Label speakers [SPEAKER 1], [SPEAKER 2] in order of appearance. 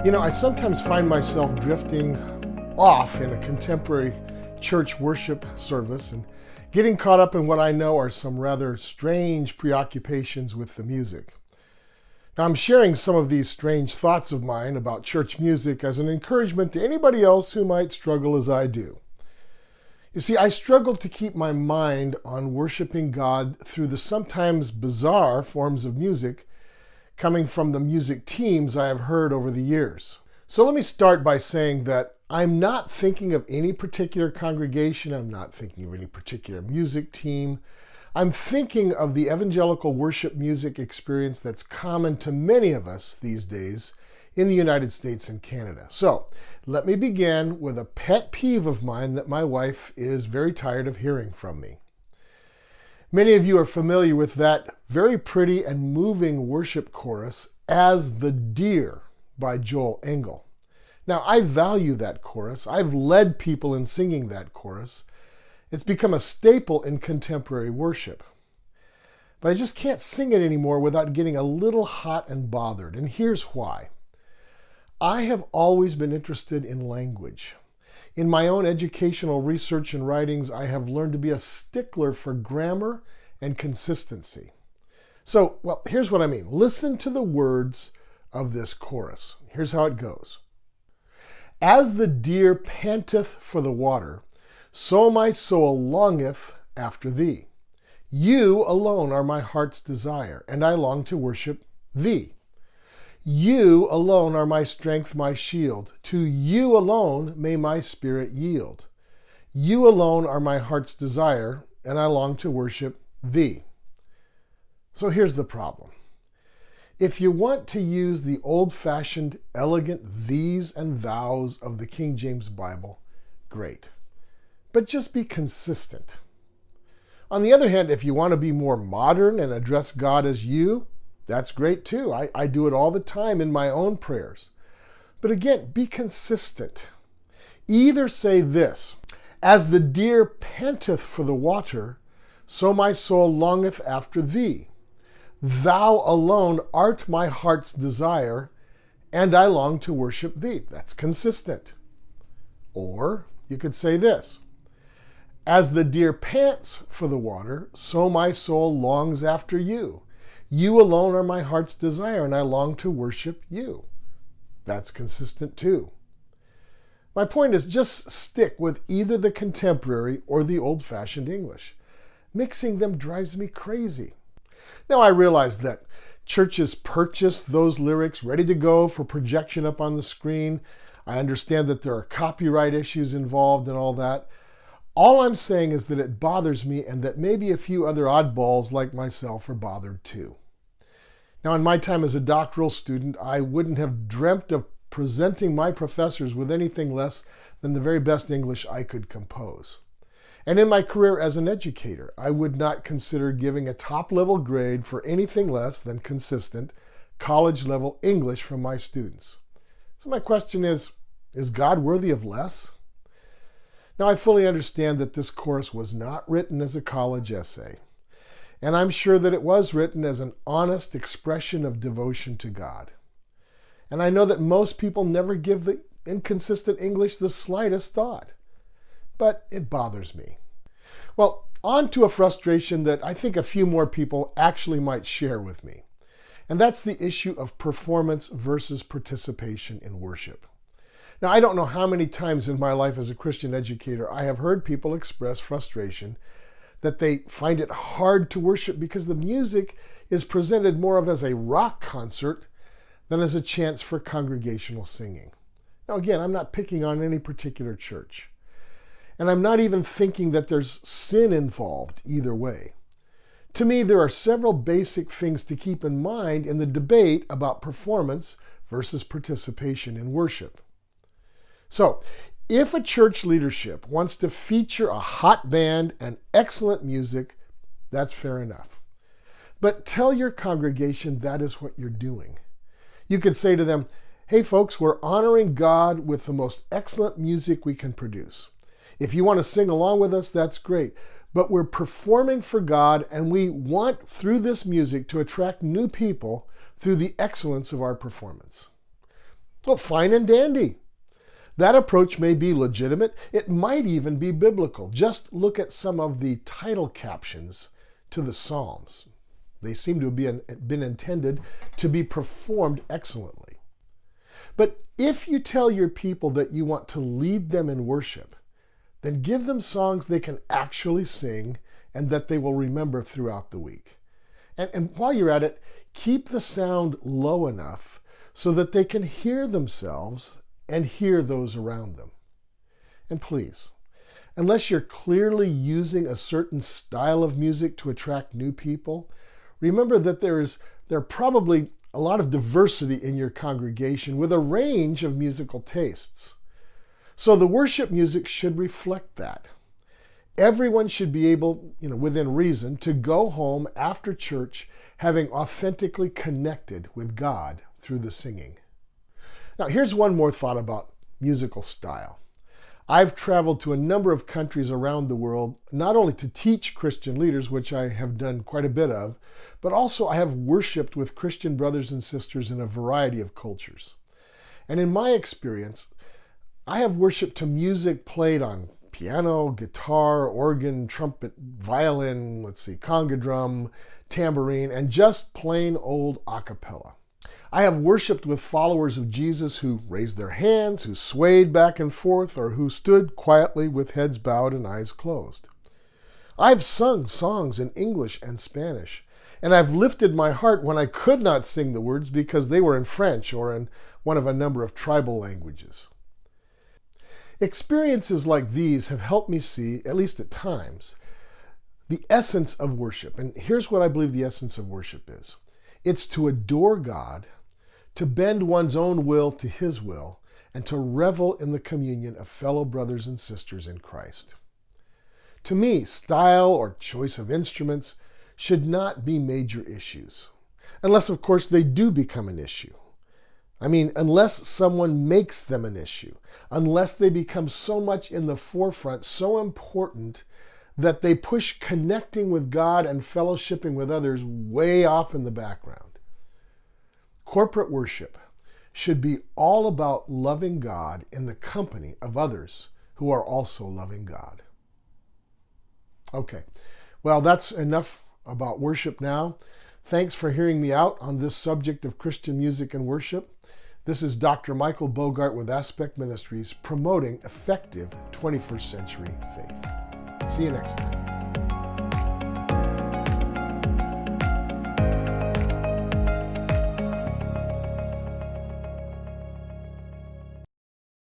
[SPEAKER 1] I sometimes find myself drifting off in a contemporary church worship service and getting caught up in what I know are some rather strange preoccupations with the music. Now, I'm sharing some of these strange thoughts of mine about church music as an encouragement to anybody else who might struggle as I do. You see, I struggle to keep my mind on worshiping God through the sometimes bizarre forms of music coming from the music teams I have heard over the years. So let me start by saying that I'm not thinking of any particular congregation. I'm not thinking of any particular music team. I'm thinking of the evangelical worship music experience that's common to many of us these days in the United States and Canada. So let me begin with a pet peeve of mine that my wife is very tired of hearing from me. Many of you are familiar with that very pretty and moving worship chorus, "As the Deer" by Joel Engel. Now, I value that chorus. I've led people in singing that chorus. It's become a staple in contemporary worship. But I just can't sing it anymore without getting a little hot and bothered, and here's why. I have always been interested in language. In my own educational research and writings, I have learned to be a stickler for grammar and consistency. So, here's what I mean. Listen to the words of this chorus. Here's how it goes. As the deer panteth for the water, so my soul longeth after thee. You alone are my heart's desire, and I long to worship thee. You alone are my strength, my shield. To you alone may my spirit yield. You alone are my heart's desire, and I long to worship thee. So here's the problem. If you want to use the old-fashioned, elegant these and thous of the King James Bible, great. But just be consistent. On the other hand, if you want to be more modern and address God as you, that's great too. I do it all the time in my own prayers. But again, be consistent. Either say this, as the deer panteth for the water, so my soul longeth after thee. Thou alone art my heart's desire, and I long to worship thee. That's consistent. Or you could say this, as the deer pants for the water, so my soul longs after you. You alone are my heart's desire, and I long to worship you. That's consistent too. My point is just stick with either the contemporary or the old-fashioned English. Mixing them drives me crazy. Now, I realize that churches purchase those lyrics ready to go for projection up on the screen. I understand that there are copyright issues involved and all that. All I'm saying is that it bothers me and that maybe a few other oddballs like myself are bothered too. Now, in my time as a doctoral student, I wouldn't have dreamt of presenting my professors with anything less than the very best English I could compose. And in my career as an educator, I would not consider giving a top-level grade for anything less than consistent college-level English from my students. So my question is God worthy of less? Now, I fully understand that this chorus was not written as a college essay, and I'm sure that it was written as an honest expression of devotion to God. And I know that most people never give the inconsistent English the slightest thought, but it bothers me. Well, on to a frustration that I think a few more people actually might share with me, and that's the issue of performance versus participation in worship. Now, I don't know how many times in my life as a Christian educator I have heard people express frustration that they find it hard to worship because the music is presented more of as a rock concert than as a chance for congregational singing. Now, again, I'm not picking on any particular church, and I'm not even thinking that there's sin involved either way. To me, there are several basic things to keep in mind in the debate about performance versus participation in worship. So, if a church leadership wants to feature a hot band and excellent music, that's fair enough. But tell your congregation that is what you're doing. You could say to them, hey folks, we're honoring God with the most excellent music we can produce. If you want to sing along with us, that's great. But we're performing for God, and we want, through this music, to attract new people through the excellence of our performance. Well, fine and dandy. That approach may be legitimate. It might even be biblical. Just look at some of the title captions to the Psalms. They seem to have been intended to be performed excellently. But if you tell your people that you want to lead them in worship, then give them songs they can actually sing and that they will remember throughout the week. And while you're at it, keep the sound low enough so that they can hear themselves and hear those around them. And please, unless you're clearly using a certain style of music to attract new people, remember that there are probably a lot of diversity in your congregation with a range of musical tastes. So the worship music should reflect that. Everyone should be able, within reason, to go home after church having authentically connected with God through the singing. Now, here's one more thought about musical style. I've traveled to a number of countries around the world, not only to teach Christian leaders, which I have done quite a bit of, but also I have worshiped with Christian brothers and sisters in a variety of cultures. And in my experience, I have worshiped to music played on piano, guitar, organ, trumpet, violin, conga drum, tambourine, and just plain old a cappella. I have worshiped with followers of Jesus who raised their hands, who swayed back and forth, or who stood quietly with heads bowed and eyes closed. I've sung songs in English and Spanish, and I've lifted my heart when I could not sing the words because they were in French or in one of a number of tribal languages. Experiences like these have helped me see, at least at times, the essence of worship. And here's what I believe the essence of worship is. It's to adore God, to bend one's own will to His will, and to revel in the communion of fellow brothers and sisters in Christ. To me, style or choice of instruments should not be major issues, unless, of course, they do become an issue. Unless someone makes them an issue, unless they become so much in the forefront, so important that they push connecting with God and fellowshipping with others way off in the background. Corporate worship should be all about loving God in the company of others who are also loving God. Okay, well, that's enough about worship now. Thanks for hearing me out on this subject of Christian music and worship. This is Dr. Michael Bogart with Aspect Ministries, promoting effective 21st century faith. See you next time.